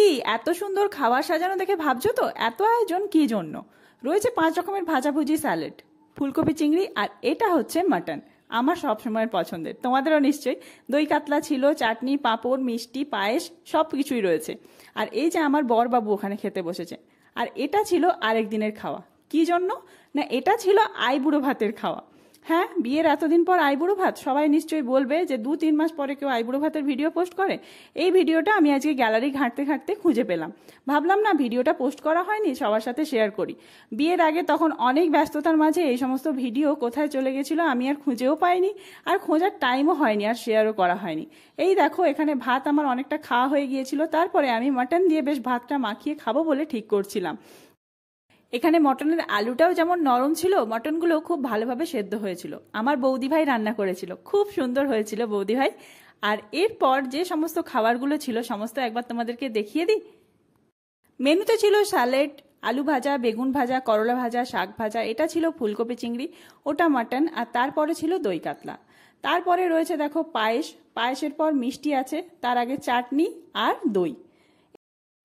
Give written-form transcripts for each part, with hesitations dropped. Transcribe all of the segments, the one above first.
কি এত সুন্দর খাবার সাজানো দেখে ভাবছো তো এত আয়োজন কি জন্য? রয়েছে 5 রকমের ভাজাভুজি, স্যালাড, ফুলকপি চিংড়ি, আর এটা হচ্ছে মাটন। আমার সব সময়ের পছন্দের, তোমাদেরও নিশ্চয়ই। দই কাতলা ছিল, চাটনি, পাঁপড়, মিষ্টি, পায়েস, সব কিছুই রয়েছে। আর এই যে আমার বরবাবু ওখানে খেতে বসেছে। আর এটা ছিল আরেক দিনের খাওয়া। কি জন্য? না, এটা ছিল আইবুড়ো ভাতের খাওয়া। হ্যাঁ, বিয়ের এতদিন পর আইবুড়ো ভাত, সবাই নিশ্চয়ই বলবে যে 2-3 মাস পরে কেউ আইবুড়ো ভাতের ভিডিও পোস্ট করে। এই ভিডিওটা আমি আজকে গ্যালারি ঘাঁটতে ঘাঁটতে খুঁজে পেলাম। ভাবলাম না, ভিডিওটা পোস্ট করা হয়নি, সবার সাথে শেয়ার করি। বিয়ের আগে তখন অনেক ব্যস্ততার মাঝে এই সমস্ত ভিডিও কোথায় চলে গেছিল আমি আর খুঁজেও পাইনি, আর খোঁজার টাইমও হয়নি, আর শেয়ারও করা হয়নি। এই দেখো, এখানে ভাত আমার অনেকটা খাওয়া হয়ে গিয়েছিল। তারপরে আমি মাটন দিয়ে বেশ ভাতটা মাখিয়ে খাবো বলে ঠিক করছিলাম। এখানে মটনের আলুটাও যেমন নরম ছিল, মটনগুলো খুব ভালোভাবে সেদ্ধ হয়েছিল। আমার বৌদি ভাই রান্না করেছিল, খুব সুন্দর হয়েছিল বৌদি ভাই। আর এরপর যে সমস্ত খাবারগুলো ছিল সমস্ত একবার তোমাদেরকে দেখিয়ে দিই। মেনুতে ছিল স্যালাড, আলু ভাজা, বেগুন ভাজা, করলা ভাজা, শাক ভাজা, এটা ছিল ফুলকপি চিংড়ি, ওটা মাটন, আর তারপরে ছিল দই কাতলা। তারপরে রয়েছে দেখো পায়েস, পায়েসের পর মিষ্টি আছে, তার আগে চাটনি আর দই।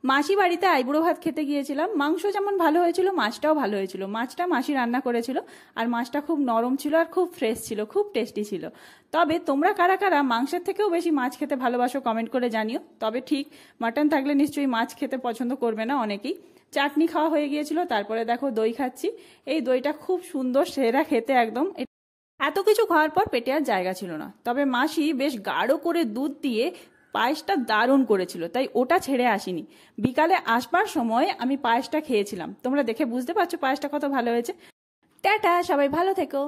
মাসি বাড়িতে আইবুড়ো ভাত খেতে গিয়েছিলাম। মাংস যেমন ভালো হয়েছিল, মাছটাও ভালো হয়েছিল। মাছটা মাসি রান্না করেছিল, আর মাছটা খুব নরম ছিল আর খুব ফ্রেশ ছিল, খুব টেস্টি ছিল। তবে তোমরা কারা কারা মাংসের থেকেও বেশি মাছ খেতে ভালোবাসো কমেন্ট করে জানিও। তবে ঠিক মাটন থাকলে নিশ্চয়ই মাছ খেতে পছন্দ করবে না অনেকেই। চাটনি খাওয়া হয়ে গিয়েছিল, তারপরে দেখো দই খাচ্ছি। এই দইটা খুব সুন্দর, সেরা খেতে একদম। এত কিছু খাওয়ার পর পেটে আর জায়গা ছিল না, তবে মাসি বেশ গাঢ় করে দুধ দিয়ে পায়েসটা দারুণ করেছিল, তাই ওটা ছেড়ে আসিনি। বিকালে আসবার সময় আমি পায়েসটা খেয়েছিলাম। তোমরা দেখে বুঝতে পারছো পায়েসটা কত ভালো হয়েছে। টাটা, সবাই ভালো থেকো।